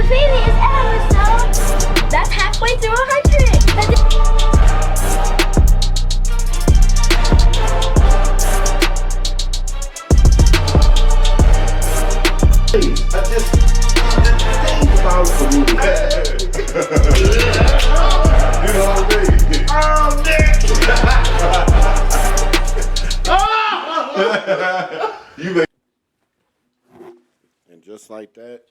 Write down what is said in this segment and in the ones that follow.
previous episode. That's halfway through 100. I just think about it. You know what I mean? Oh, Nick! You make. And just like that,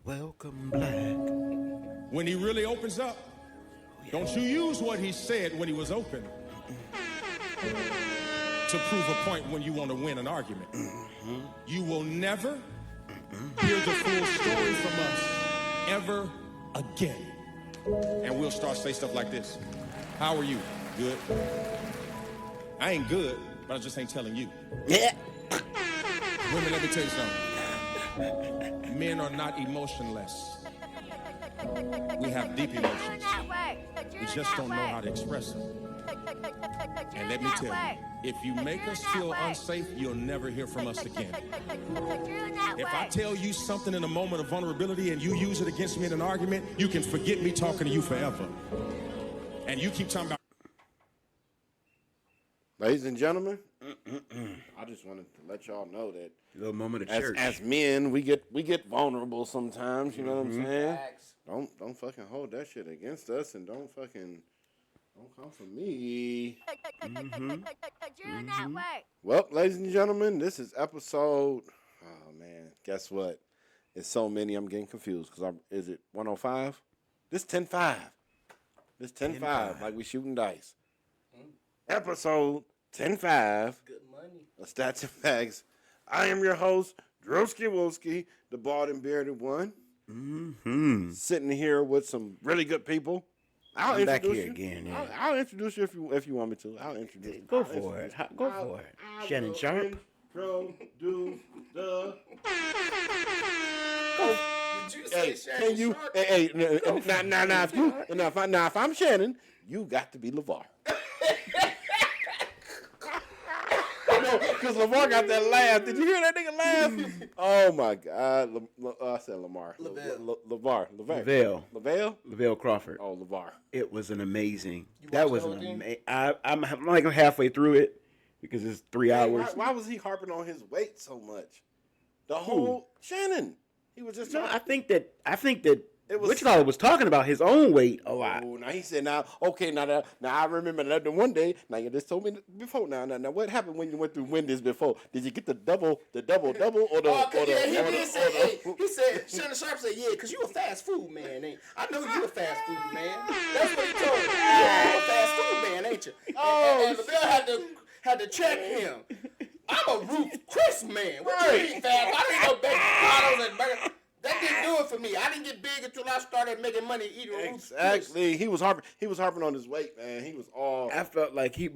Welcome back. When he really opens up, don't you use what he said when he was open to prove a point when you want to win an argument. You will never hear the full story from us ever again. And we'll start to say stuff like this. How are you? Good. I ain't good, but I just ain't telling you. Yeah. Women, let me tell you something. Men are not emotionless. We have deep emotions. We just don't know how to express them. And let me tell you, if you make us feel unsafe, you'll never hear from us again. If I tell you something in a moment of vulnerability and you use it against me in an argument, you can forget me talking to you forever. And you keep talking about... ladies and gentlemen, I just wanted to let y'all know that A little moment of church. as men, we get vulnerable sometimes. You know what I'm saying? Don't fucking hold that shit against us, and don't come for me. Well, ladies and gentlemen, this is episode. Oh man, guess what? It's so many. I'm getting confused because is it 105? This 10-5. This 10-5, like we shooting dice. Episode 10-5. Good money. Of Stats and Facts. I am your host, DREWSIWOOSKI, the bald and bearded one. Sitting here with some really good people. I'm back here again. Yeah. I'll introduce you if you want me to. I'll introduce you. Go for it. Go for it. Shannon Sharp. Introduce the. Did you say Shannon Can you? Sharp? Hey, now if I'm Shannon, you got to be LeVar. Because LeVar got that laugh. Did you hear that nigga laugh? Oh my God. I said Lamar. LeVar. Lavelle Crawford. Oh, LeVar. It was an amazing. You That watched was the whole an thing? amazing. I'm like halfway through it because it's 3 hours. Why was he harping on his weight so much? The whole Shannon. He was just No, trying. I think that It was- Wichita was talking about his own weight a lot. Oh, now he said, now I remember that the one day. Now you just told me before. Now what happened when you went through Wendy's before? Did you get the double, or the He said, Shannon Sharp said, yeah, because you a fast food man, ain't you? I know you a fast food man. That's what he told me. You a fast food man, ain't you? And LaBelle had to check him. I'm a Ruth Chris man. What you mean fast? I didn't know baked potatoes and burgers. That didn't do it for me. I didn't get big until I started making money eating Ruth Chris. Exactly. He was harping on his weight, man. He was all. I felt like he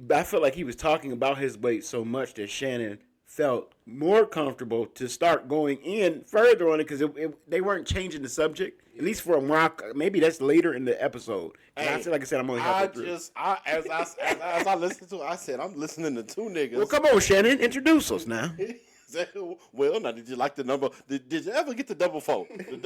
was talking about his weight so much that Shannon felt more comfortable to start going in further on it because they weren't changing the subject. At least for a rock, maybe that's later in the episode. And Hey, like I said, I'm only halfway through. As I listened to it, I said, I'm listening to two niggas. Well, come on, Shannon, introduce us now. Well, now did you like the number? Did you ever get the double fold? The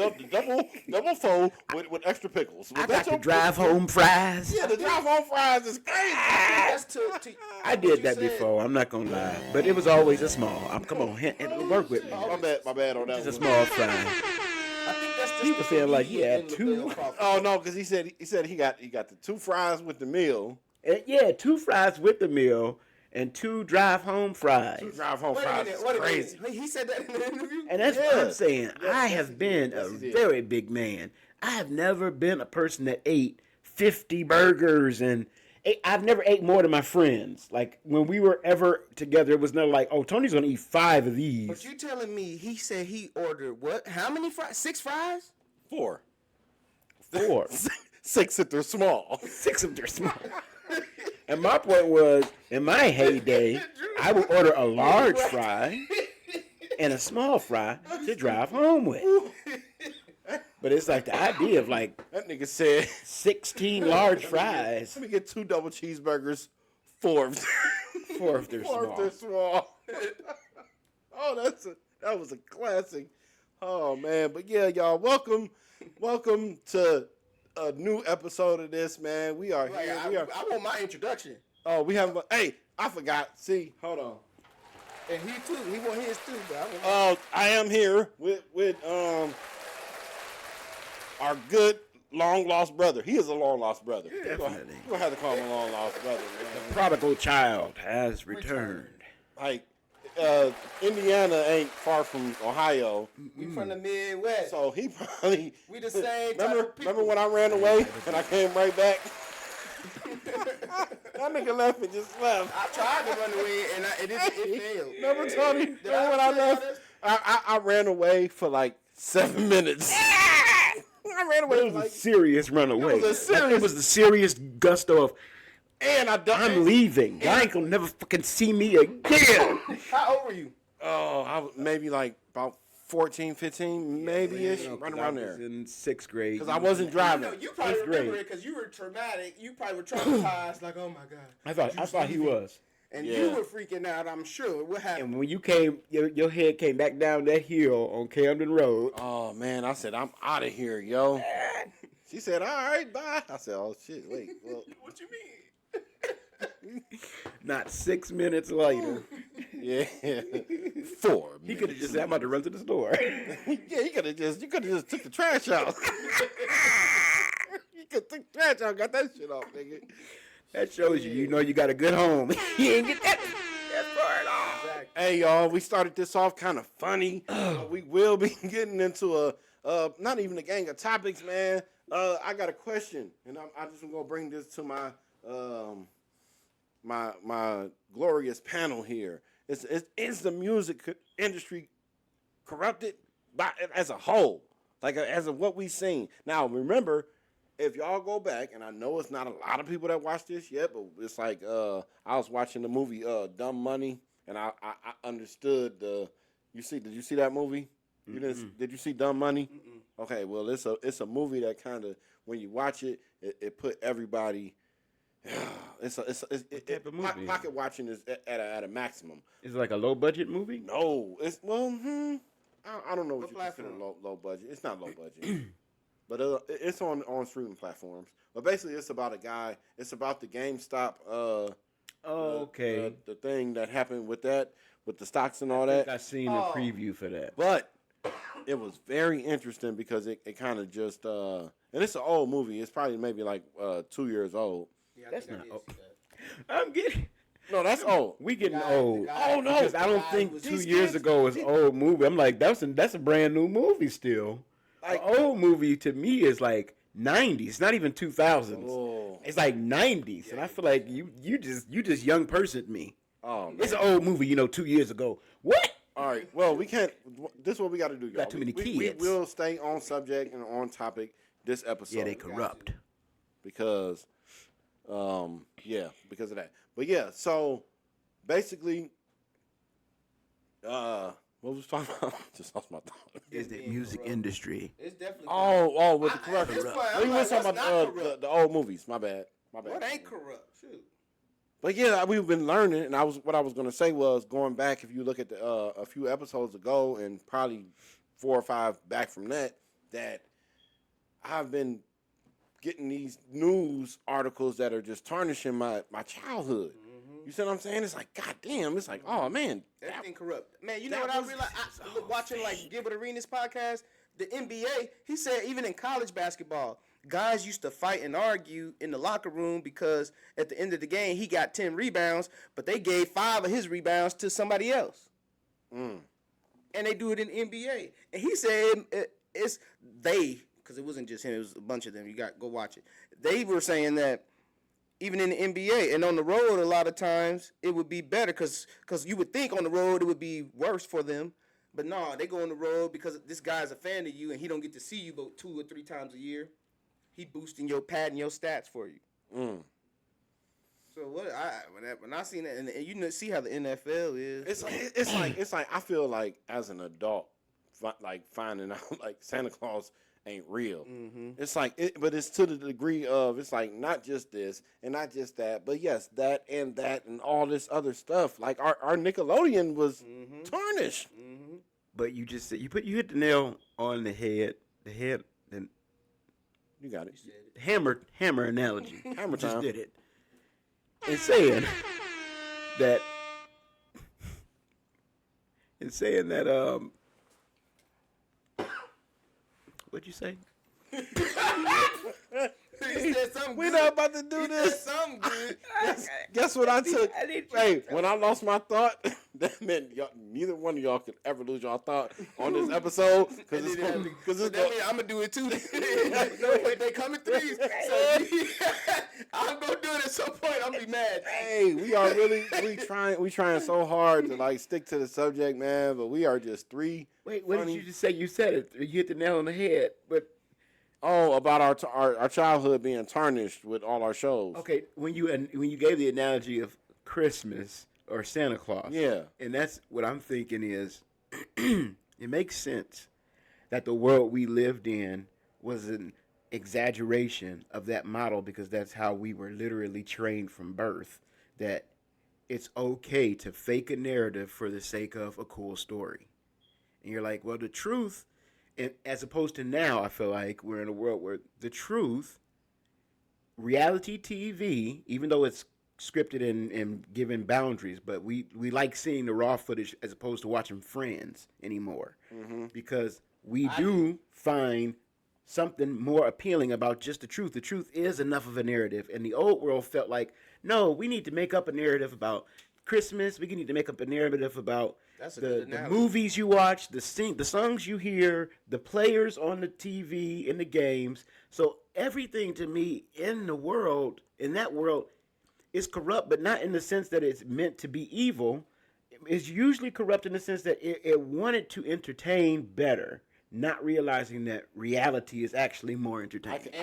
double fold with extra pickles. Was I that got the your- drive home fries. Yeah, the drive home fries is crazy. That's to I did that before. I'm not gonna lie, but it was always a small. Come on, work with me. My bad on that Just a one. small fry. I think that's just He was saying like he had two. Oh no, because he said he got the 2 fries with the meal. Yeah, 2 fries with the meal and 2 drive home fries. 2 drive home Wait a fries minute, is wait a crazy. minute. He said that in the interview? And that's what I'm saying. I have been a he did. very big man. I have never been a person that ate 50 burgers and I've never ate more than my friends. Like when we were ever together, it was never like, oh, Tony's gonna eat 5 of these. But you telling me he said he ordered what? How many fries? 6 fries? 4. 4. 6 if they're small. 6 of them are small. And my point was, in my heyday, I would order a large fry and a small fry to drive home with. But it's like the idea of like That nigga said, 16 large fries. let me get 2 double cheeseburgers, 4 of them. 4 if they're 4 if small. they're small. Oh, that was a classic. Oh man, but yeah, y'all, welcome to a new episode of this, man. We are Right, here. I want my introduction. Oh, we have. Hey, I forgot. See, hold on. And he too. He want his too. But I am here with our good long lost brother. He is a long lost brother. Definitely. You gonna have to call him a long lost brother, man. Prodigal child has returned. Like, Indiana ain't far from Ohio, we from the Midwest. so he probably. We the same type of people. Remember when I ran away and I came right back? That nigga left and just left. I tried to run away and it failed. Remember, Tony? Did Remember when I tell y'all left? this? I ran away for like 7 minutes. I ran away It for was a like, serious runaway. It was a serious- It was the serious gusto of, and I'm leaving. Y'all ain't gonna never fucking see me again. How old were you? Oh, I was maybe like about 14, 15, maybe-ish, right around I was there. in 6th grade. Because I wasn't driving. No, you probably Eighth remember grade. it because you were traumatic. You probably were traumatized. Like, oh my god. I thought he was. And Yeah. you were freaking out. I'm sure. What happened? And when you came, your head came back down that hill on Camden Road. Oh, man, I said, I'm out of here, yo. She said, all right, bye. I said, oh, shit, wait. Well, What you mean? Not 6 minutes later, yeah. 4 he could have minutes. just said, I'm about to run to the store. Yeah, you could have just took the trash out. You could took the trash out, got that shit off, nigga. That shows you know you got a good home. You ain't get that far at all. Exactly. Hey, y'all, we started this off kind of funny. But we will be getting into not even a gang of topics, man. I got a question, and I just going to bring this to my my glorious panel here. Is the music industry corrupted as a whole? Like, as of what we've seen. Now, remember, if y'all go back, and I know it's not a lot of people that watch this yet, but it's like I was watching the movie Dumb Money, and I understood did you see that movie? Did you see Dumb Money? Mm-mm. Okay, well it's a movie that kind of, when you watch it, it put everybody. type of movie? Pocket watching is at a maximum. Is it like a low budget movie? No, it's I don't know what you consider platform? low budget. It's not low budget, but it's on streaming platforms. But basically, it's about a guy. It's about the GameStop. Okay. The thing that happened with the stocks and all I think that. I seen a preview for that. But it was very interesting because it kind of just and it's an old movie. It's probably maybe like 2 years old. Yeah, I That's think I not did old. see that. I'm getting. No, that's old. We getting guy- old. the guy- Oh, no. Because I don't guy think was- 2 these years kids- ago was old movie. I'm like, that's a brand new movie still. Like, An old movie to me is like 90s, not even 2000s. Oh. It's like 90s, and I feel like you just young personed me. Oh, man. It's an old movie, 2 years ago. What? All right. Well, we can't. This is what we got to do, y'all. got too many We kids. will stay on subject and on topic this episode. Yeah, they corrupt. Because, because of that. But yeah, so basically, what was I talking about? Just lost my thought. Is the music industry? It's definitely. Oh, with the At corruption. this point, We I'm were like, talking that's not about corrupt. the old movies. My bad. What ain't corrupt? Shoot. But yeah, we've been learning, and what I was gonna say was, going back, if you look at a few episodes ago, and probably 4 or 5 back from that I've been getting these news articles that are just tarnishing my childhood. Mm-hmm. You see what I'm saying? It's like, God damn, it's like, oh man, Everything corrupt. Man, you know that what I was- realized? Watching like Gilbert Arenas podcast, the NBA, he said even in college basketball, guys used to fight and argue in the locker room because at the end of the game, he got 10 rebounds, but they gave 5 of his rebounds to somebody else. And they do it in the NBA. And he said it's they, because it wasn't just him, it was a bunch of them. You got go watch it. They were saying that even in the NBA and on the road, a lot of times it would be better because you would think on the road it would be worse for them. But no, they go on the road because this guy's a fan of you and he don't get to see you but 2 or 3 times a year. He boosting your pad and your stats for you. So when I seen that, and you know, see how the NFL is. it's like I feel like as an adult finding out like Santa Claus ain't real. It's like, but it's to the degree of it's like not just this and not just that, but yes, that and all this other stuff. Like our Nickelodeon was tarnished. But you just said you hit the nail on the head. The You got it. hammer analogy. Hammer just time. did it. In saying that what'd you say? He said something We good. not about to do He this. said something good. Guess what I took? I need you- Hey, when I lost my thought, that meant neither one of y'all could ever lose your thought on this episode because it's That going means I'm gonna do it too. No, wait, they come in threes. So I'm gonna do it at some point. I'm gonna be mad. Hey, we trying so hard to like stick to the subject, man. But we are just three. Wait, what funny- did you just say? You said it. You hit the nail on the head. But about our childhood being tarnished with all our shows. okay, when you gave the analogy of Christmas or Santa Claus, Yeah. and that's what I'm thinking is, it makes sense that the world we lived in was an exaggeration of that model because that's how we were literally trained from birth. That it's okay to fake a narrative for the sake of a cool story, and you're like, well, the truth. And as opposed to now, I feel like we're in a world where the truth, reality TV, even though it's scripted and given boundaries, but we like seeing the raw footage as opposed to watching Friends anymore. Because we do find something more appealing about just the truth. The truth is enough of a narrative. And the old world felt like, no, we need to make up a narrative about Christmas. We need to make up a narrative about That's a the good analogy. movies you watch, the songs you hear, the players on the TV, in the games. So everything to me in that world, is corrupt, but not in the sense that it's meant to be evil. It's usually corrupt in the sense that it wanted to entertain better, not realizing that reality is actually more entertaining.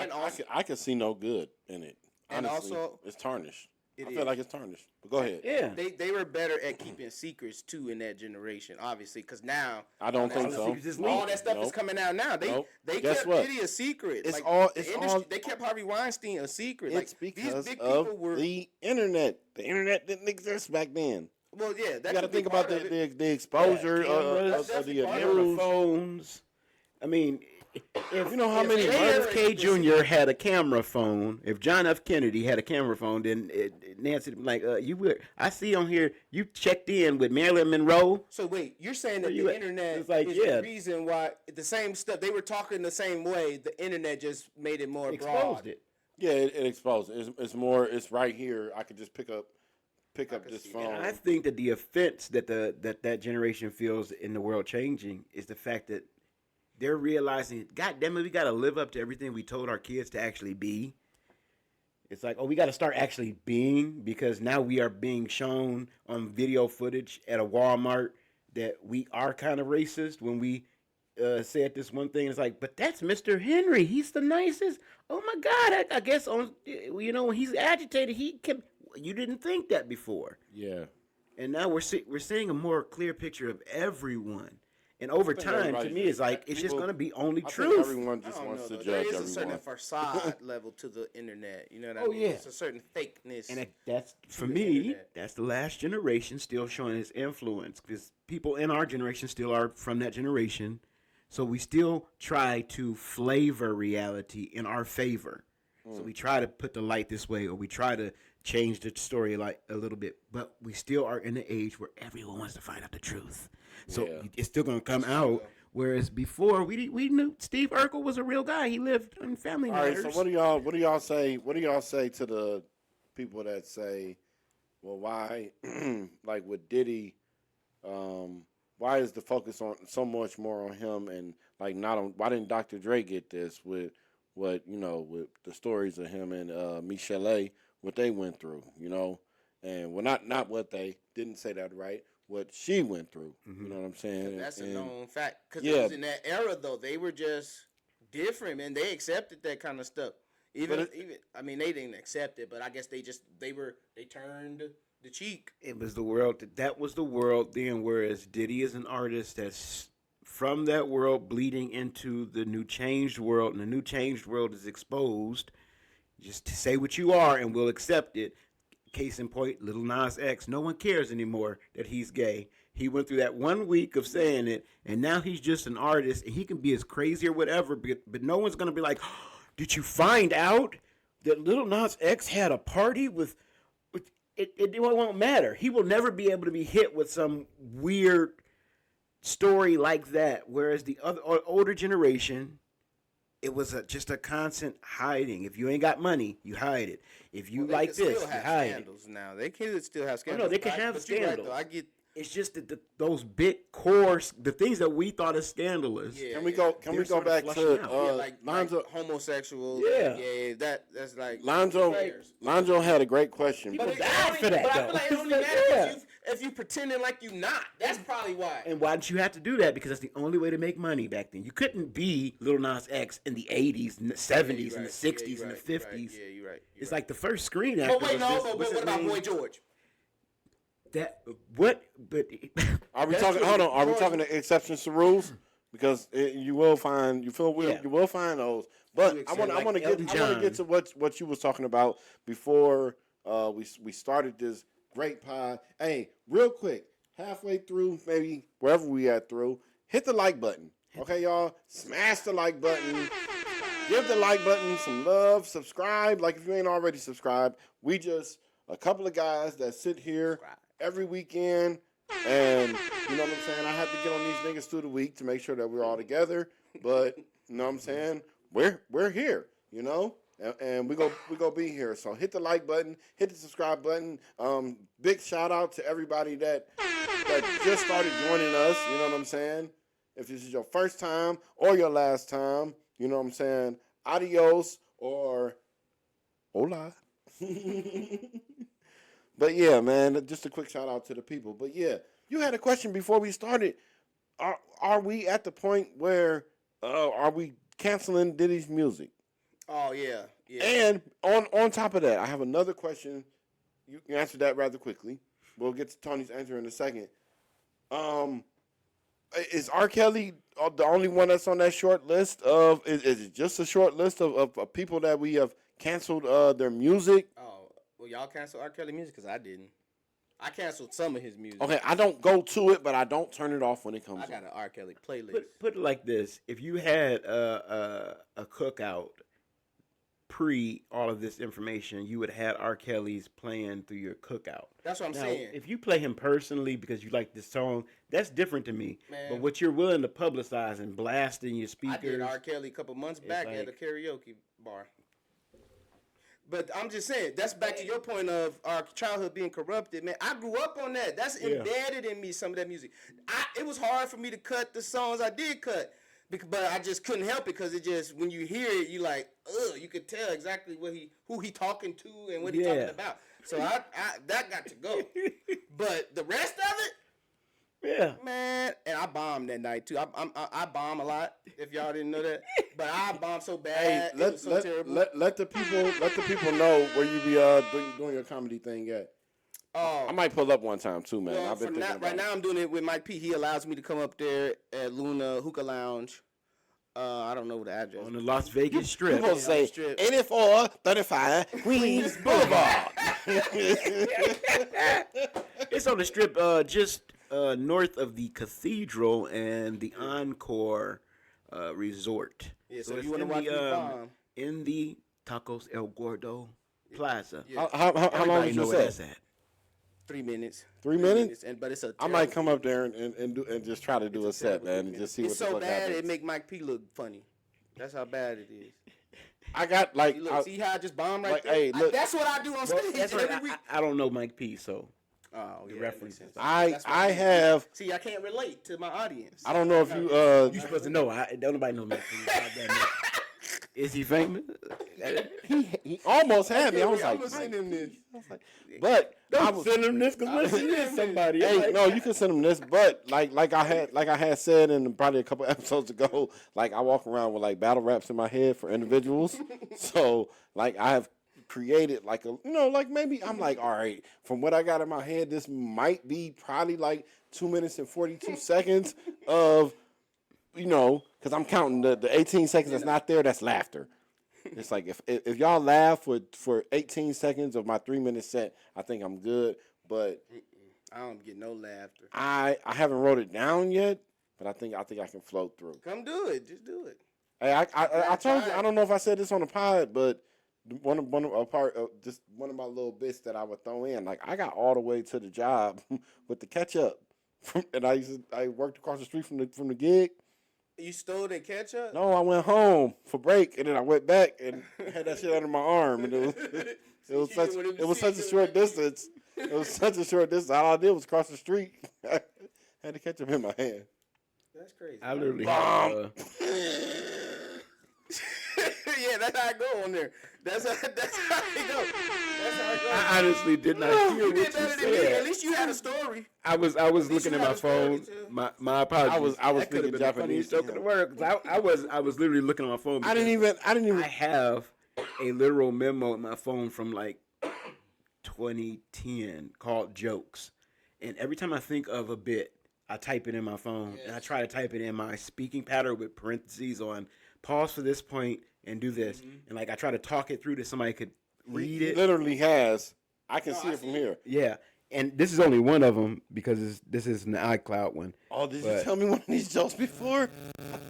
I can see no good in it. And Honestly, also- it's tarnished. I is. feel like it's tarnished. But go ahead. Yeah. They were better at keeping secrets too in that generation, obviously, because now I don't think the so. secrets is all leaked. that stuff is Nope. coming out now. They Nope. they Guess kept what? Diddy a secret. It's Like, all- the it's industry, all- they kept Harvey Weinstein a secret. It's like because these big of people were. the internet. The internet didn't exist back then. Well, yeah, You that got to think about the exposure Cameras, of the definitely news. phones. I mean, if You know how many JFK Jr. had a camera phone, if John F. Kennedy had a camera phone, then Nancy would be like, I see on here you checked in with Marilyn Monroe. So wait, you're saying that you the at? internet It's like, is yeah. the reason why the same stuff they were talking the same way. The internet just made it more Exposed broad. it. Yeah, it exposed it. It's more. It's right here. I could just pick up this see that. phone. And I think that the offense that that generation feels in the world changing is the fact that they're realizing, God damn it, we got to live up to everything we told our kids to actually be. It's like, we got to start actually being, because now we are being shown on video footage at a Walmart that we are kind of racist when we said this one thing. It's like, but that's Mr. Henry. He's the nicest. Oh my God, I guess when he's agitated, you didn't think that before. Yeah. And now we're seeing a more clear picture of everyone. And over think time, to everybody me, just- it's like it's just people- going to be only I think truth. everyone I just don't wants know, to though. judge There is a certain everyone. facade level to the internet. You know what I Oh, mean? yeah. It's a certain fakeness. And that's for the me. internet. That's the last generation still showing its influence, because people in our generation still are from that generation. So we still try to flavor reality in our favor. So we try to put the light this way, or we try to change the story like a little bit. But we still are in the age where everyone wants to find out the truth. So Yeah. it's still going to come out. Whereas before, we knew Steve Urkel was a real guy. He lived in Family All right. Matters. So what do y'all say? What do y'all say to the people that say, well, why, like with Diddy, why is the focus on so much more on him and like not on? Why didn't Dr. Dre get this with with the stories of him and Michelle, what they went through, and well, not what they didn't say that right. What she went through, you know what I'm saying? That's a And- known fact. Because Yeah. it was in that era, though. They were just different, man. They accepted that kind of stuff. Even I mean, they didn't accept it, but I guess they turned the cheek. It was the world. That was the world then. Whereas Diddy is an artist that's from that world bleeding into the new changed world, and the new changed world is exposed. Just to say what you are, and we'll accept it. Case in point, Lil Nas X. No one cares anymore that he's gay. He went through that 1 week of saying it, and now he's just an artist, and he can be as crazy or whatever, but no one's going to be like, oh, did you find out that Lil Nas X had a party with it won't matter. He will never be able to be hit with some weird story like that, whereas the other older generation, it was just a constant hiding. If you ain't got money, you hide it. If you like this, you hide scandals it. Now they can still have Oh, scandals. no, they can have scandals. Right, I get. It's just that those big core, the things that we thought is scandalous. Yeah, Can we go back to like homosexual? Yeah. That's like Lonzo had a great question. But died for that, But I though. feel like it only matters if you pretending like you not. That's probably why. And why did you have to do that? Because that's the only way to make money back then. You couldn't be Lil Nas X in the 80s, and the 70s, and the 60s, and the 50s. Yeah, you're right. It's like the first screen actor. But wait, but what about Boy George? That what? But Are we talking? Hold on. Are we talking the exceptions to rules? Because you will find you will find those. But I want to get to what you was talking about before we started this great pod. Hey, real quick, halfway through, maybe wherever we at through, hit the like button. Okay, y'all, smash the like button. Give the like button some love. Subscribe. Like if you ain't already subscribed, we just a couple of guys that sit here every weekend, and you know what I'm saying. I have to get on these niggas through the week to make sure that we're all together. But you know what I'm saying. We're here. You know, and we go be here. So hit the like button, hit the subscribe button. Big shout out to everybody that just started joining us. You know what I'm saying. If this is your first time or your last time, you know what I'm saying. Adios or hola. But yeah, man, just a quick shout out to the people. But yeah, you had a question before we started. Are we at the point where are we canceling Diddy's music? Oh yeah. And on top of that, I have another question. You answered that rather quickly. We'll get to Tony's answer in a second. Is R. Kelly the only one that's on that short list of? Is it just a short list of people that we have canceled their music? Oh, well, y'all canceled R. Kelly music because I didn't. I canceled some of his music. Okay, I don't go to it, but I don't turn it off when it comes. I got an R. Kelly playlist. Put it like this: if you had a cookout pre all of this information, you would have had R. Kelly's playing through your cookout. That's what I'm now, saying. If you play him personally because you like this song, that's different to me. Man. But what you're willing to publicize and blast in your speakers. I did R. Kelly a couple months back at a karaoke bar. But I'm just saying, that's back to your point of our childhood being corrupted, man. I grew up on that. That's embedded in me, some of that music. It was hard for me to cut the songs I did cut. But I just couldn't help it because it just, when you hear it, you like, ugh, you could tell exactly who he talking to and what he talking about. So that got to go. But the rest of it, man, and I bombed that night too. I bomb a lot. If y'all didn't know that, but I bombed so bad. Hey, let the people know where you be doing your comedy thing at. I might pull up one time too, man. Well, I've been thinking about right now I'm doing it with Mike P. He allows me to come up there at Luna Hookah Lounge. I don't know the address. On the Las Vegas Strip. People say 8435 Queens Boulevard. It's on the Strip, just north of the Cathedral and the Encore Resort. Yeah, so you want to watch me bomb? In the Tacos El Gordo Plaza. Yeah. How long did you say? 3 minutes. 3 minutes? But it's I might come up there and just try to do a set, man, and just see what the fuck happens. It's so bad it make Mike P look funny. That's how bad it is. I got like see how I just bombed right there. Hey, look, that's what I do on stage every week. I don't know Mike P, so the references. I have. See, I can't relate to my audience. I don't know if you you're supposed to know. Don't nobody know Mike P. Is he famous? He almost had me. I was like, send him this. But don't send him this because listen, he is somebody. Hey, no, you can send him this. But like I had said in probably a couple episodes ago, like I walk around with like battle raps in my head for individuals. So like I have created like like maybe I'm like, all right, from what I got in my head, this might be probably like 2 minutes and 42 seconds of you know, because I'm counting the 18 seconds that's not there. That's laughter. It's like if y'all laugh for 18 seconds of my 3-minute set, I think I'm good. But I don't get no laughter. I haven't wrote it down yet, but I think I can float through. Come do it. Just do it. Hey, I told you, I don't know if I said this on the pod, but one of my little bits that I would throw in, like I got all the way to the job with the ketchup, and I worked across the street from the gig. You stole the ketchup? No, I went home for break, and then I went back and had that shit under my arm, and it was such a short distance. It was such a short distance. All I did was cross the street. I had the ketchup in my hand. That's crazy. I literally yeah, that's how I go on there. That's how I go. That's how I go. I honestly did not hear You what did you better than me. At said. least you had a story. I was looking at my phone. My apologies. I was That could have speaking been Japanese the funniest joke in the world. 'Cause I was literally looking at my phone. I didn't even. I have a literal memo in my phone from like 2010 called Jokes, and every time I think of a bit, I type it in my phone, and I try to type it in my speaking pattern with parentheses on pause for this point and do this, and like I try to talk it through that somebody could read He it. literally has. I can see it from here. Yeah, and this is only one of them because this is an iCloud one. Oh, did you But- tell me one of these jokes before?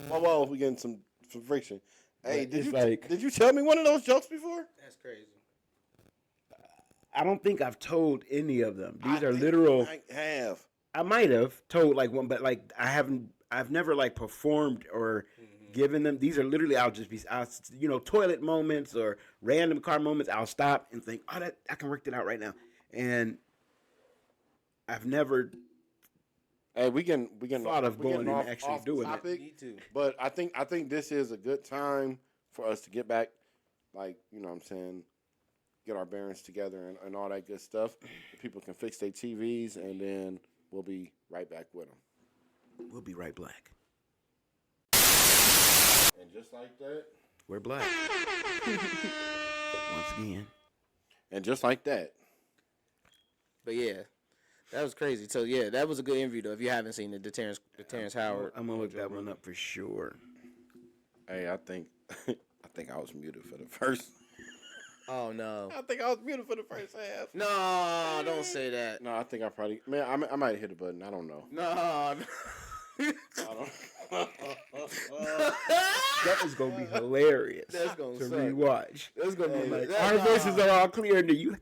Whoa, we getting some friction. Hey, But did it's you tell me one of those jokes before? That's crazy. I don't think I've told any of them. These I are think literal. you might have. I might have told like one, but like I've never like performed or given them. These are literally toilet moments or random car moments. I'll stop and think, oh, that I can work it out right now, and I've never. Hey, we can Thought of we getting going and actually doing it. topic, Me too. But I think this is a good time for us to get back, like, you know what I'm saying, get our bearings together and all that good stuff. People can fix their TVs, and then we'll be right back with them. We'll be right black. And just like that. We're black. Once again. And just like that. But yeah, that was crazy. So yeah, that was a good interview though. If you haven't seen it, the Terrence Howard. I'm gonna look that one up for sure. Hey, I think I was muted for the first. Oh no. I think I was muted for the first half. No, don't say that. No, I think I probably I might hit a button. I don't know. No. I don't. That is gonna be hilarious. That's gonna to suck. rewatch. That's gonna be like Our voices are all clear, and you.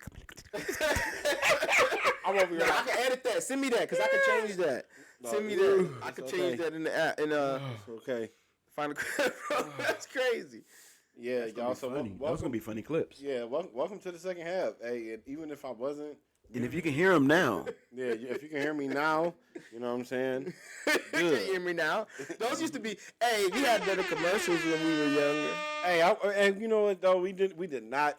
I'm over here. I can edit that. Send me that because I can change that. Send me that. I can it's change okay. that in the app. Okay. Final That's crazy. Yeah, y'all. So Funny. Those gonna be funny clips. yeah, welcome to the second half. Hey, and even if I wasn't, And if you can hear them now, yeah, if you can hear me now, you know what I'm saying. Can you hear me now? Those used to be. Hey, we had better commercials when we were younger. Hey, and you know what though, we did not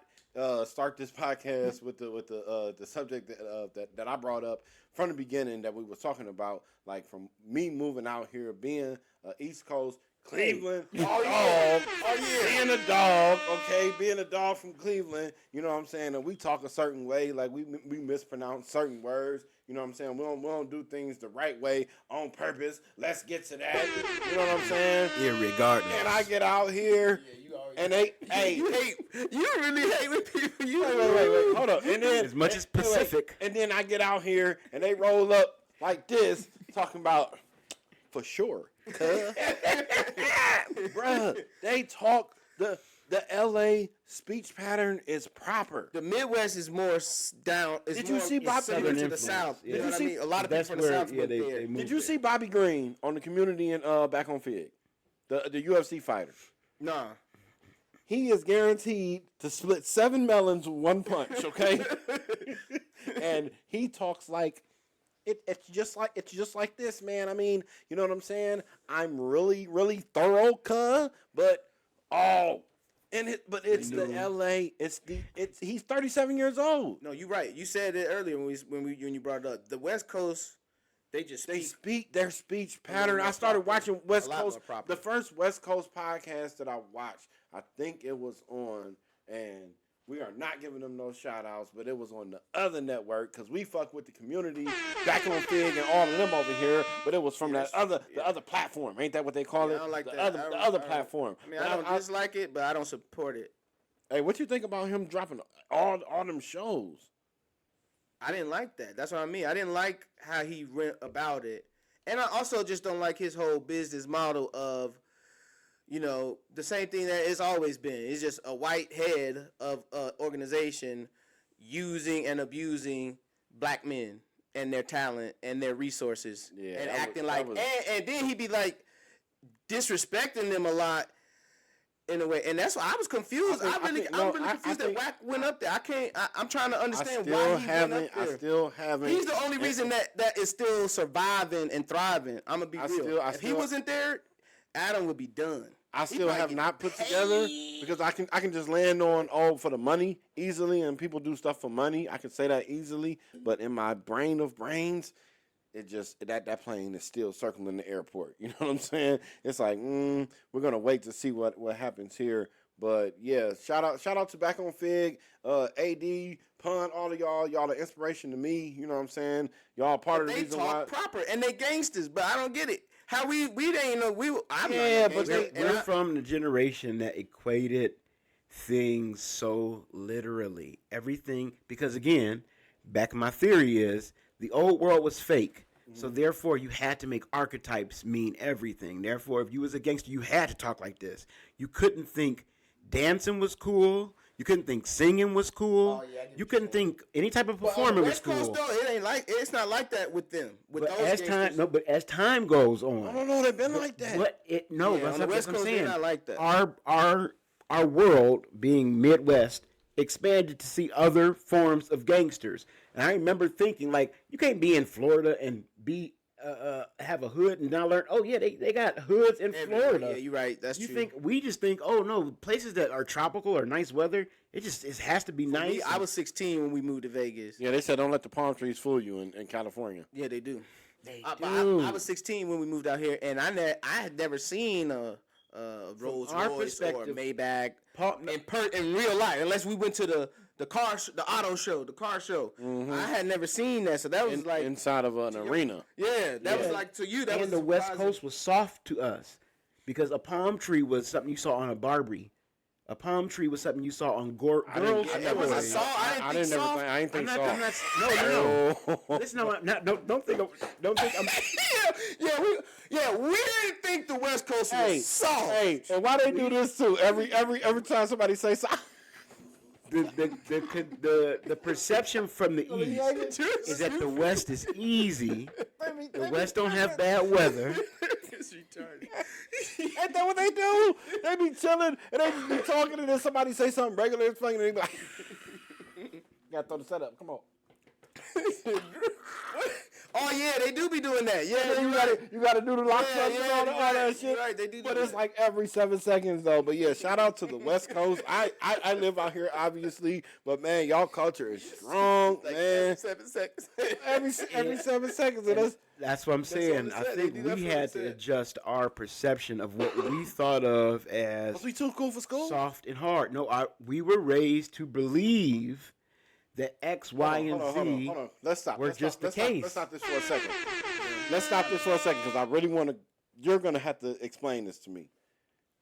start this podcast with the subject that I brought up from the beginning that we were talking about, like from me moving out here, being East Coast. Cleveland, being a dog, okay, being a dog from Cleveland, you know what I'm saying, and we talk a certain way, like we mispronounce certain words, you know what I'm saying, we don't do things the right way on purpose. Let's get to that, you know what I'm saying. irregardless. And I get out here, and you really hate when people. wait, hold up, and then As much as Pacific. and then I get out here, and they roll up like this, talking about for sure. Bruh, they talk the LA speech pattern is proper. The Midwest is more down. Did you see Bob similar to the influence? South? Yeah. You know what I mean? A lot of people That's from the where South went there. they moved Did you it. see Bobby Green on the Community and back on Fig, the UFC fighter? Nah. He is guaranteed to split 7 melons with one punch. Okay, and he talks like. It's just like this, man. I mean, you know what I'm saying? I'm really, really thorough, but it's the LA. He's 37 years old. No, you're right. You said it earlier when you brought it up. The West Coast, they Speak their speech pattern. I started watching West A lot Coast. more proper. The first West Coast podcast that I watched, I think it was on, and We are not giving them no shout outs, but it was on the other network because we fuck with the community back on Fig and all of them over here. But it was from the other platform. Ain't that what they call it? I don't like the that. the other platform. I mean, I don't dislike it, but I don't support it. Hey, what you think about him dropping all them shows? I didn't like that. That's what I mean. I didn't like how he went about it. And I also just don't like his whole business model of, you know, the same thing that it's always been. It's just a white head of an organization using and abusing black men and their talent and their resources and acting and then he be like disrespecting them a lot in a way. And that's why I was confused. I'm really confused that Wack went up there. I'm trying to understand why he went up there. I still haven't. He's the only reason that is still surviving and thriving. I'm going to be real. If he wasn't there, Adam would be done. I still have not put together because I can just land on for the money easily, and people do stuff for money. I can say that easily, but in my brain of brains, it just that plane is still circling the airport. You know what I'm saying? It's like we're gonna wait to see what happens here. But yeah, shout out to Back on Fig, AD, Pun, all of y'all. Y'all are inspiration to me. You know what I'm saying? Y'all part of the reason why. They talk proper and they gangsters, but I don't get it. How we didn't know we're from the generation that equated things so literally. Everything, because again, back my theory is the old world was fake. So therefore you had to make archetypes mean everything. Therefore, if you was a gangster, you had to talk like this. You couldn't think dancing was cool. You couldn't think singing was cool. You couldn't think any type of performance was cool. West Coast, though, it's not like that with them. But as time goes on, I don't know. They've been like that. On the West Coast, they're not like that. Our world, being Midwest, expanded to see other forms of gangsters. And I remember thinking, like, you can't be in Florida and be have a hood and not learn. Oh yeah, they got hoods in Florida. Yeah, you're right. That's true. We just think, oh no, places that are tropical or nice weather, it has to be nice. I was 16 when we moved to Vegas. Yeah, they said don't let the palm trees fool you in California. Yeah, they do. do. I was 16 when we moved out here, and I had never seen a Rolls Royce or a Maybach in real life, unless we went to the car show. I had never seen that, so that was like inside of an arena. Yeah, that was like to you. That was the West Coast was soft to us because a palm tree was something you saw on a Barbie. A palm tree was something you saw on girls. I didn't think soft. No. Listen, don't think I'm. We didn't think the West Coast was soft. Hey, and why they do this too? Every time somebody say soft. The perception from the East is that the West is easy. The West don't have bad weather. It's retarded. Ain't that what they do? They be chilling and they just be talking and then somebody say something regular and funny and they be like, gotta throw the setup. Come on. Oh yeah, they do be doing that. Yeah, you gotta do the lock up and all that shit. Right, they do. But it's like every 7 seconds though. But yeah, shout out to the West Coast. I live out here obviously, but man, y'all culture is strong, like man. 7 seconds. every 7 seconds, and that's what I'm saying. I think we had to adjust our perception of what we thought of as we too cool for school, soft and hard. No, we were raised to believe that X, Y, and Z hold on. Let's stop. Let's case. Let's stop this for a second. Let's stop this for a second because I really want to. You're going to have to explain this to me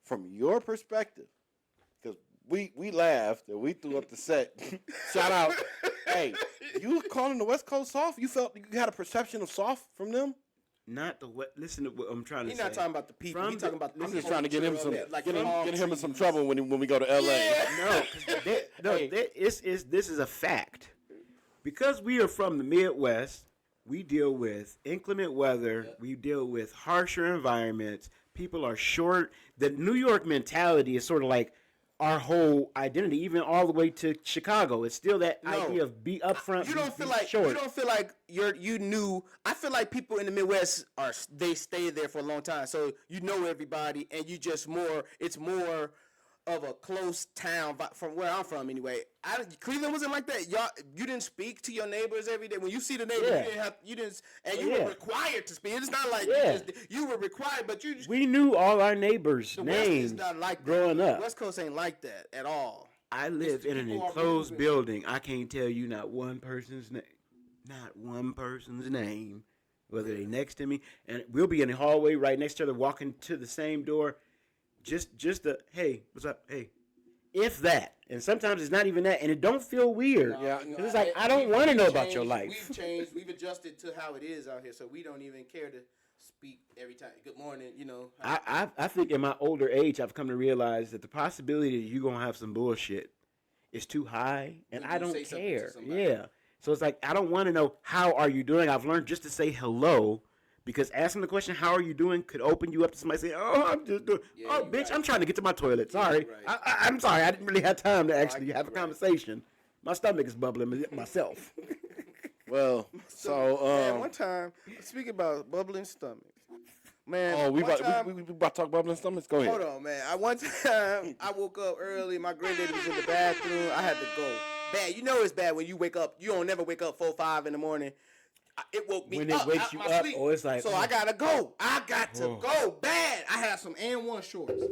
from your perspective because we laughed and we threw up the set. Shout out. Hey, you calling the West Coast soft? You felt you had a perception of soft from them? Not the what? Listen to what I'm trying to say. He's not talking about the people. He's talking about the I'm just trying to get him some, get him in some trouble when we go to LA. Yeah. This is a fact. Because we are from the Midwest, we deal with inclement weather. Yeah. We deal with harsher environments. People are short. The New York mentality is sort of like our whole identity, even all the way to Chicago. It's still that idea of be upfront. You don't feel like short. You don't feel like you knew. I feel like people in the Midwest they stay there for a long time, so you know everybody, and you just more. It's more of a close town from where I'm from, anyway. Cleveland wasn't like that. You didn't speak to your neighbors every day. When you see the neighbors, you were required to speak. It's not like you were required, but we knew all our neighbors' names West is not like growing that. up. West Coast ain't like that at all. I live in an people are enclosed moving. building. I can't tell you not one person's name. Not one person's name. Whether they next to me, and we'll be in the hallway right next to each other, walking to the same door. Just the hey, what's up? Hey, if that, and sometimes it's not even that, and it don't feel weird. Yeah. 'Cause it's like I don't want to know about your life. We've changed. We've adjusted to how it is out here, so we don't even care to speak every time. Good morning, you know. I think in my older age, I've come to realize that the possibility that you're gonna have some bullshit is too high, and When I you don't say something to care. somebody. Yeah. So it's like I don't want to know how are you doing. I've learned just to say hello because asking the question "How are you doing" could open you up to somebody saying, "Oh, I'm just doing." Yeah, Oh, you're bitch, right. I'm trying to get to my toilet. Sorry, right. I'm sorry. I didn't really have time to actually have a right. conversation. My stomach is bubbling myself. Well, so man, one time, speaking about bubbling stomachs, man. we one about time, we about to talk bubbling stomachs. Go ahead. hold on, man. One time I woke up early. My granddaddy was in the bathroom. I had to go. Bad. You know it's bad when you wake up. You don't never wake up 4, 5 in the morning. It woke me When it up. wakes out you my up, sleep. oh, it's like, so oh. I gotta go. I got to go bad. I had some N1 shorts,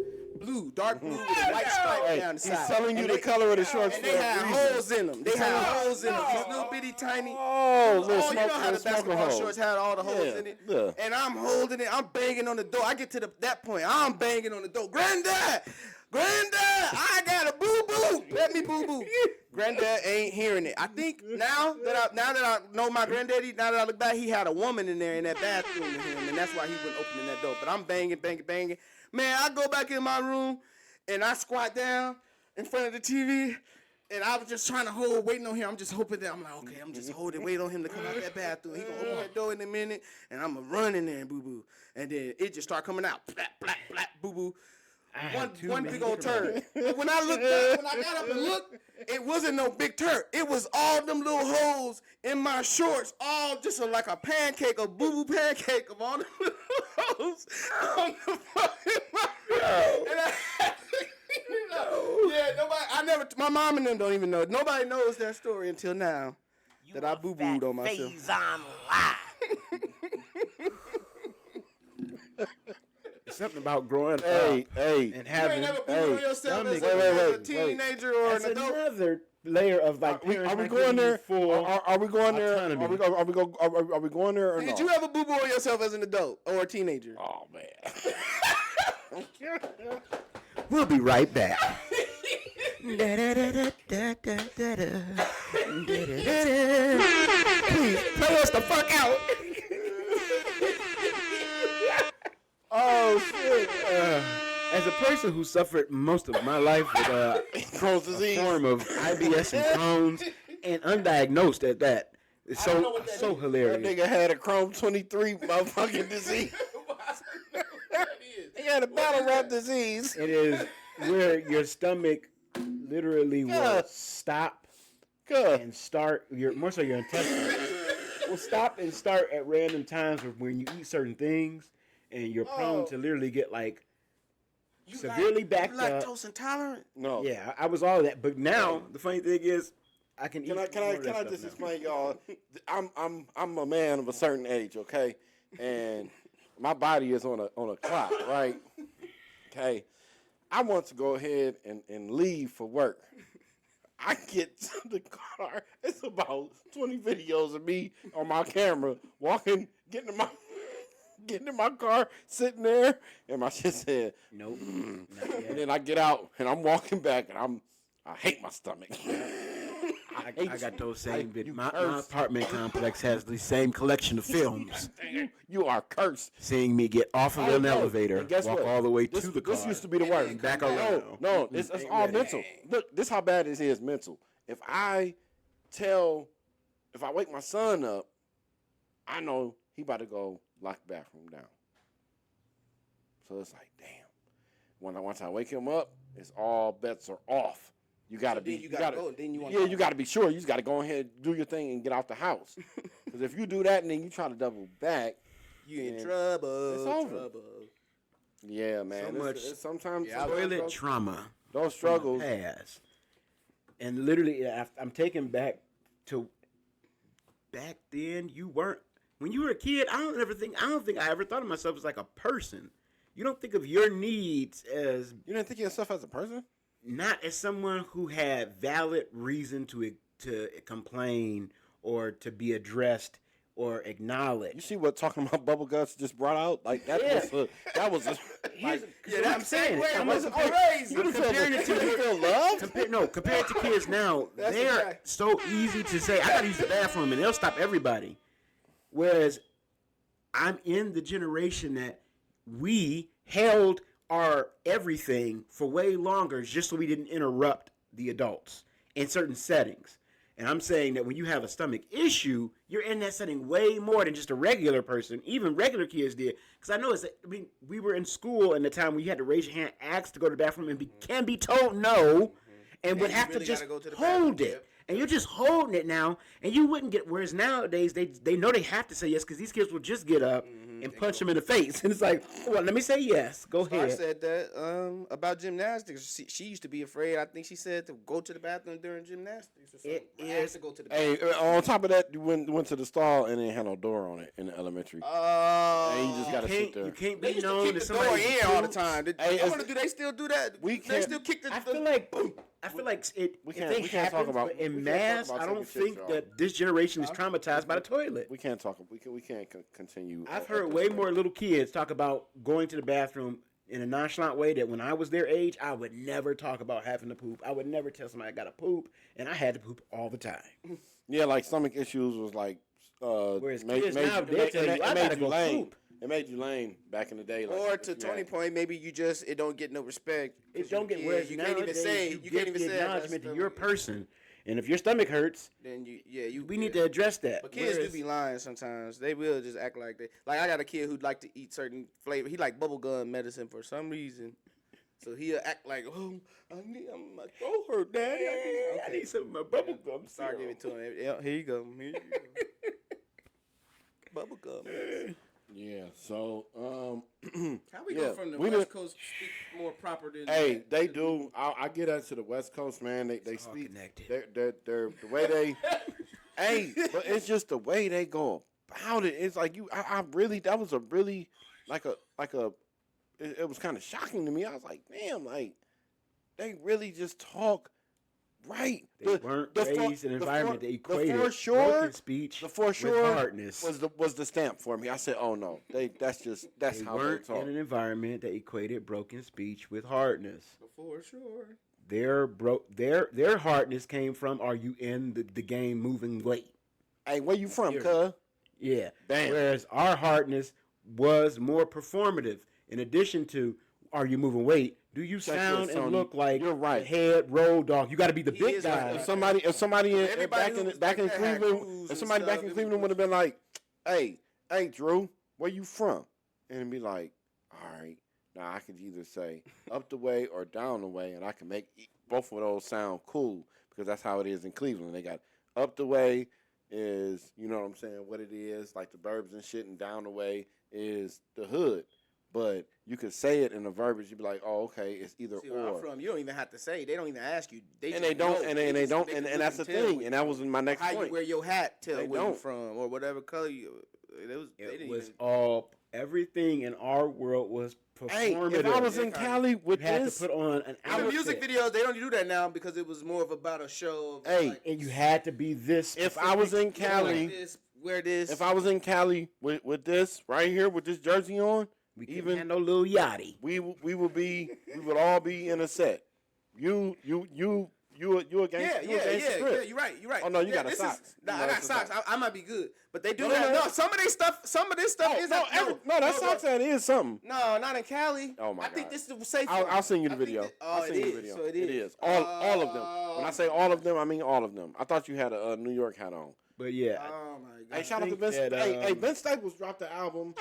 dark blue with a white stripe Hey, down the he's side. telling you And the they- color of the shorts And for they a had reason. holes in them. They had holes in them. These little bitty tiny. Oh, little You know how the smoker basketball holes. shorts had all the holes Yeah, in it? yeah. And I'm holding it. I'm banging on the door. I get to that point. I'm banging on the door. Granddad! I got a boo-boo! Let me boo-boo. Granddad ain't hearing it. I think now that I know my granddaddy, now that I look back, he had a woman in there in that bathroom with him, and that's why he wasn't opening that door. But I'm banging. Man, I go back in my room, and I squat down in front of the TV, and I was just trying to waiting on him. I'm just hoping that I'm like, okay, I'm just holding, wait on him to come out that bathroom. He gonna open that door in a minute, and I'm gonna run in there and boo-boo. And then it just start coming out, blap, blap, blap, boo-boo. One big old turd. But when I looked up, when I got up and looked, it wasn't no big turd. It was all them little holes in my shorts, all just like a pancake, a boo-boo pancake of all the little holes on the fucking and I had to clean it up. Yeah, my mom and them don't even know. Nobody knows that story until now that I boo-booed on myself. Something about growing up Hey, and You ain't having. never booed on yourself as wait, a teenager or That's an adult? another layer of like. Are we parents not going giving you there? full Are we going there? autonomy. Are we going there or Did not? you ever boo-boo on yourself as an adult or a teenager? Oh man. We'll be right back. Please play us the fuck out. Oh shit. As a person who suffered most of my life with Crohn's a disease. form of IBS and Crohn's, and undiagnosed at that, it's don't know so what that so is. That hilarious. nigga had a Chrome 23 motherfucking disease. He had a battle rap disease. It is where your stomach literally will God. stop Good. and start. More so your intestines will stop and start at random times when you eat certain things, and you're prone to literally get like severely backed up. Lactose intolerant? No. Yeah, I was all of that, but now the funny thing is, I can eat. Can I just explain, y'all? I'm a man of a certain age, okay, and my body is on a clock, right? Okay, I want to go ahead and leave for work. I get to the car. It's about 20 videos of me on my camera walking, getting in my car, sitting there, and my shit said, Nope. and then I get out and I'm walking back and I hate my stomach. I got those same videos. My curse. apartment complex has the same collection of films. You are cursed. Seeing me get off of an elevator, And guess walk what? all the way This, to the car, This used to be the worst. and back around. No, it's all mental. Look, this how bad this is mental. If I wake my son up, I know he about to go lock the bathroom down. So it's like, damn. Once I wake him up, it's all bets are off. You gotta be. You gotta go. Then you want. Yeah, you gotta be sure. You just gotta go ahead, do your thing, and get out the house. Because if you do that and then you try to double back, You in Man, trouble. it's over. Trouble. yeah, man. So It's sometimes toilet trauma. those struggles. Past. And literally, I'm taken back to back then. You weren't when you were a kid. I don't think I ever thought of myself as like a person. You don't think of your needs as You didn't think of yourself as a person? not as someone who had valid reason to complain or to be addressed or acknowledged. You see what talking about bubble guts just brought out? Like that was a I'm saying. comparing it to you feel love? Compared to kids now, they're so easy to say, I gotta use the bathroom, and they'll stop everybody. Whereas I'm in the generation that we held our everything for way longer just so we didn't interrupt the adults in certain settings. And I'm saying that when you have a stomach issue, you're in that setting way more than just a regular person. Even regular kids did. Because I know we were in school in the time when you had to raise your hand, ask to go to the bathroom, and can be told no, and would have to just hold it. And you're just holding it now, and you wouldn't get. Whereas nowadays, they know they have to say yes because these kids will just get up and punch them in the face, and it's like, well, let me say yes. Go ahead. I said that about gymnastics. She used to be afraid. I think she said to go to the bathroom during gymnastics. Or something. It is to go to the bathroom. Hey, on top of that, you went to the stall and it had no door on it in the elementary. And you just gotta sit there. You can't They be used to known kick as the door somebody in all the time. I wonder, do they still do that? We They can't- still kick the. I feel like it. We If can't- they we can't talk happen, about- but we in can't mass, talk about I don't taking think shit, that this generation is traumatized by the toilet. We can't talk. We can't continue. I've at heard this way rate. more little kids talk about going to the bathroom in a nonchalant way that when I was their age, I would never talk about having to poop. I would never tell somebody I got to poop, and I had to poop all the time. Yeah, like stomach issues was like. Whereas kids now, they'll tell you, I gotta go lame. poop. It made you lame back in the day. Like, Or to Tony's point, maybe it don't get no respect. It don't get. You Whereas can't even nowadays, say you can't get even the say acknowledgement that that's you're a person, and if your stomach hurts, Then we need to address that. But kids Whereas- do be lying sometimes. They will just act like they. Like I got a kid who'd like to eat certain flavor. He like bubblegum medicine for some reason. So he'll act like, oh, my throat hurt, Daddy. I need some of my bubble gum. Start giving it to him. Yeah, here you go. Here you go. Bubblegum medicine. Yeah. So How we Yeah, go from the we West did- Coast speak more proper than hey, they do. I get that to the West Coast, man. They all speak. connected. They're the way they. Hey, but it's just the way they go about it. It's like I really that was a really like a. It was kind of shocking to me. I was like, damn, like they really just talk right. They weren't raised in an environment that equated the broken speech the for with sure hardness. was the stamp for me. I said, oh no, that's They how weren't they talk. in an environment that equated broken speech with hardness. For sure. Their hardness came from, are you in the game moving weight? Hey, where you from, Period. cuz? Yeah. Bam. Whereas our hardness was more performative. In addition to, are you moving weight? Do you Check sound this, and Tony. look like You're right. a head road dog? You got to be the big is guy. right. If somebody Everybody back who in was back in like that had Cleveland, crews if and somebody back stuff, in it Cleveland was- would have been like, hey, Drew, where you from? And it'd be like, all right, now I could either say up the way or down the way, and I can make both of those sound cool because that's how it is in Cleveland. They got up the way is, you know what I'm saying, what it is, like the burbs and shit, and down the way is the hood. But you could say it in a verbiage. You'd be like, "Oh, okay, it's either See where or." I'm from, you don't even have to say. They don't even ask you. They And just they don't, know. and they don't, can and look that's the tell thing. where And that was my next how point. you wear your hat, tell They where you don't. from, or whatever color you. They It didn't was even, all, everything in our world was Hey, performative. if I was in Cali with you had this, to put on an Even music outfit. videos, they don't do that now because it was more of about a show. Of Hey, like, And you had to be this. if I was in like Cali, this, wear this. if I was in Cali with this right here with this jersey on, we couldn't even have no little yachty. we would all be in a set. You a gangster. Yeah. You're right. Oh, no, you got a this sock. is- Nah, You I know, got it's a socks. sock. I might be good, but they do No, that. no. No, some of this stuff is That socks that is something. No, not in Cali. Oh, my I think God. this is safe. I'll send you the I think video. that- I'll send it you the is. video. So it It is. is all of them. When I say all of them, I mean all of them. I thought you had a New York hat on. But yeah, Oh my god. Hey, shout out to think Vince. that, Hey, Vince Staples dropped the album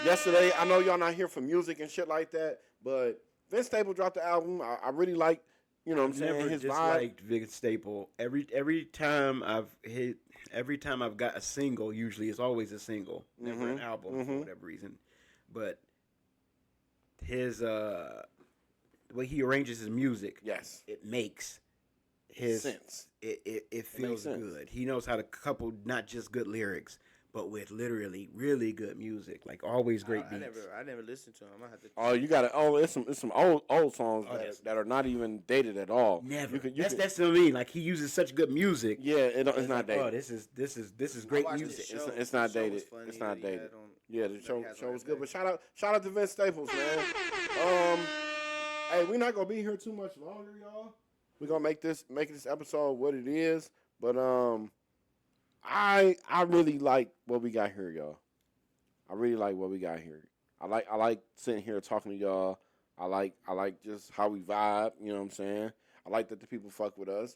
yesterday. I know y'all not here for music and shit like that, but Vince Staples dropped the album. I really like, you know what I'm saying, never his vibe. disliked Vic Staple. Every time I've got a single, usually it's always a single, never an album for whatever reason. But his the way he arranges his music, Yes. it makes his Sense. It feels sense. good. He knows how to couple not just good lyrics, but with literally really good music. Like always great beats. I never listened to him. I have to. Oh, you got to. Oh, it's some old songs that's- that are not even dated at all. Never. You That's what I mean. Like he uses such good music. Yeah, it's not dated. Oh, this is great watched music. the show. It's not The show dated. was funny It's not that he had dated. on- Yeah, the that he show has show on was his good. page. But shout out to Vince Staples, man. Hey, we're not gonna be here too much longer, y'all. We're gonna make this episode what it is. But I really like what we got here, y'all. I really like what we got here. I like sitting here talking to y'all. I like just how we vibe. You know what I'm saying? I like that the people fuck with us.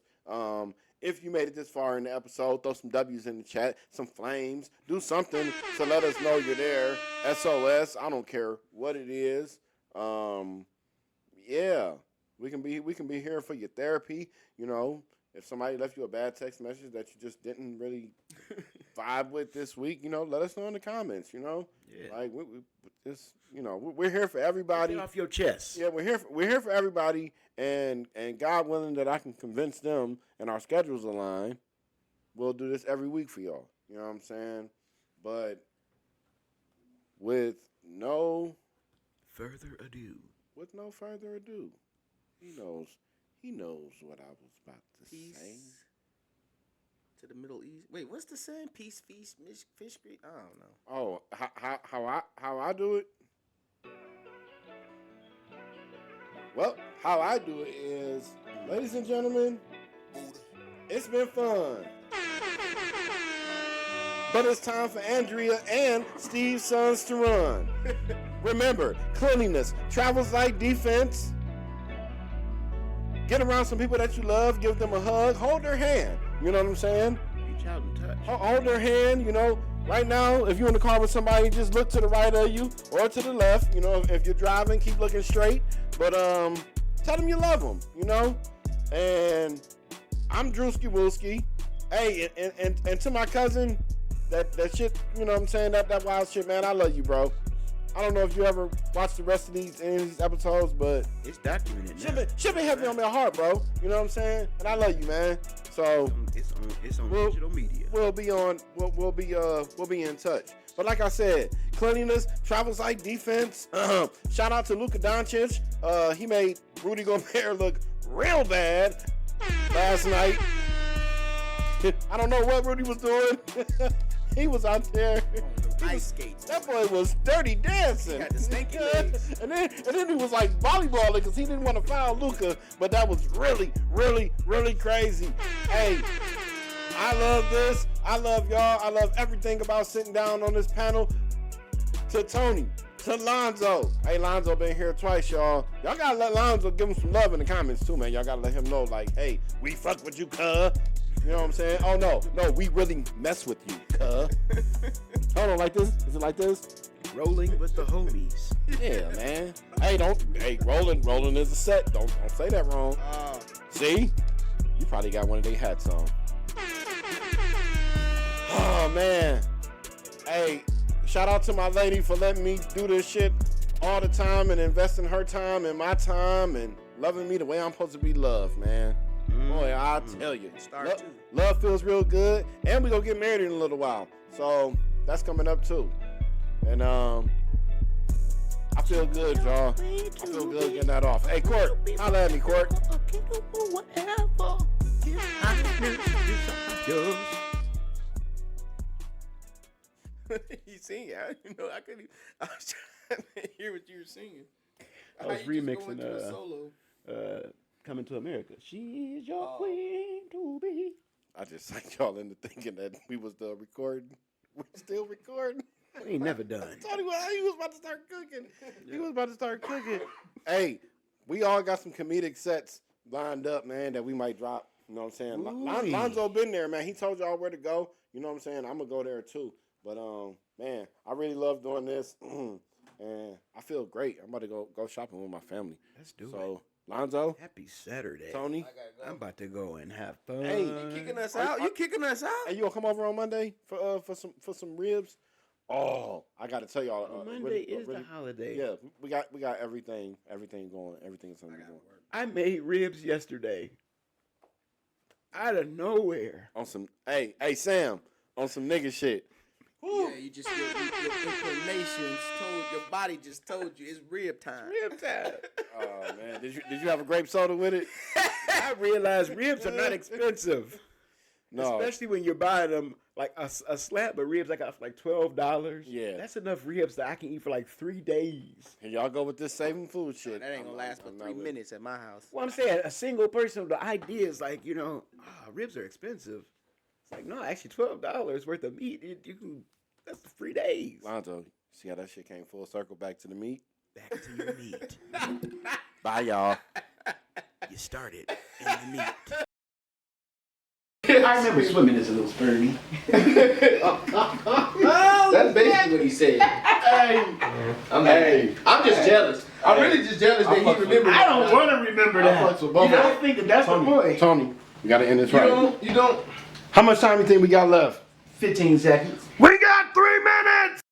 If you made it this far in the episode, throw some W's in the chat, some flames, do something to let us know you're there. SOS, I don't care what it is. Yeah, we can be here for your therapy. You know, if somebody left you a bad text message that you just didn't really vibe with this week, you know, let us know in the comments. You know, like we just, you know, we're here for everybody. Get off your chest. Yeah, we're here for everybody, and God willing that I can convince them and our schedules align, we'll do this every week for y'all. You know what I'm saying? But with no further ado, he knows what I was about to say. To the Middle East. Wait, what's the saying? Peace, feast, fish greet? I don't know. Oh, how I do it? Well, how I do it is, ladies and gentlemen, it's been fun. But it's time for Andrea and Steve's sons to run. Remember, cleanliness travels like defense. Get around some people that you love, give them a hug, hold their hand. You know what I'm saying? reach out and touch. Hold their hand, you know. Right now, if you're in the car with somebody, just look to the right of you or to the left. You know, if you're driving, keep looking straight. But tell them you love them, you know. And I'm DREWSIWOOSKI. Hey, and to my cousin, that shit, you know what I'm saying, that wild shit, man, I love you, bro. I don't know if you ever watched the rest of these episodes, but it's documented now. Shit been heavy on my heart, bro. You know what I'm saying? And I love you, man. So it's on digital media. We'll be in touch. But like I said, cleanliness travels like defense. Shout out to Luka Doncic. He made Rudy Gobert look real bad last night. I don't know what Rudy was doing. He was out there. Ice skates. That boy was dirty dancing. He had the stinky legs. And then he was like volleyballing because he didn't want to foul Luka. But that was really, really, really crazy. Hey, I love this. I love y'all. I love everything about sitting down on this panel. To Tony, to Lonzo. Hey, Lonzo been here twice, y'all. Y'all gotta let Lonzo give him some love in the comments too, man. Y'all gotta let him know, like, hey, we fuck with you, cuz. You know what I'm saying? Oh, no, we really mess with you, cuz. Hold on, like this? Is it like this? Rolling with the homies. Yeah, man. Hey, rolling is a set. Don't say that wrong. See? You probably got one of their hats on. Oh, man. Hey, shout out to my lady for letting me do this shit all the time and investing her time and my time and loving me the way I'm supposed to be loved, man. Boy, I'll tell you. Love feels real good. And we're going to get married in a little while. So, that's coming up, too. And, I feel good, y'all. I feel good getting that off. Hey, Court, holla at me, Court. You sing it. You know, I couldn't. I was trying to hear what you were singing. I was remixing a solo. Coming to America. She is your queen to be. I just psyched y'all into thinking that we was recording. We still recording. We ain't never done. Tony, he was about to start cooking. He was about to start cooking. Hey, we all got some comedic sets lined up, man, that we might drop. You know what I'm saying? Lonzo been there, man. He told y'all where to go. You know what I'm saying? I'm going to go there, too. But, man, I really love doing this. And I feel great. I'm about to go shopping with my family. Let's do it. So, Lonzo. Happy Saturday. Tony. I'm about to go and have fun. Hey, You kicking us out? You kicking us out? Hey, you gonna come over on Monday for some ribs? Oh, I gotta tell y'all. Monday is the holiday. Yeah, we got everything going. Everything's gonna be going. I made ribs yesterday. Out of nowhere. On some, hey Sam, on some nigga shit. Yeah, you just your inclinations told your body just told you it's rib time. Rib time. Oh man, did you have a grape soda with it? I realized ribs are not expensive. No. Especially when you're buying them like a slab of ribs I got for like $12. Yeah. That's enough ribs that I can eat for like 3 days. Here y'all go with this saving food shit. That ain't gonna last but 3 minutes at my house. Well, I'm saying a single person, the idea is like, ribs are expensive. It's like, no, actually $12 worth of meat. You can, that's 3 days. Lonzo, see how that shit came full circle back to the meat? Back to your meat. Bye, y'all. You started in the meat. I remember swimming as a little spurty. That's basically what he said. I'm just jealous. I'm really just jealous that he remembered. I don't want to remember that. fucks with both You of don't think that that's the point? Tony, we gotta end this right. You don't. How much time you think we got left? 15 seconds. We got 3 minutes!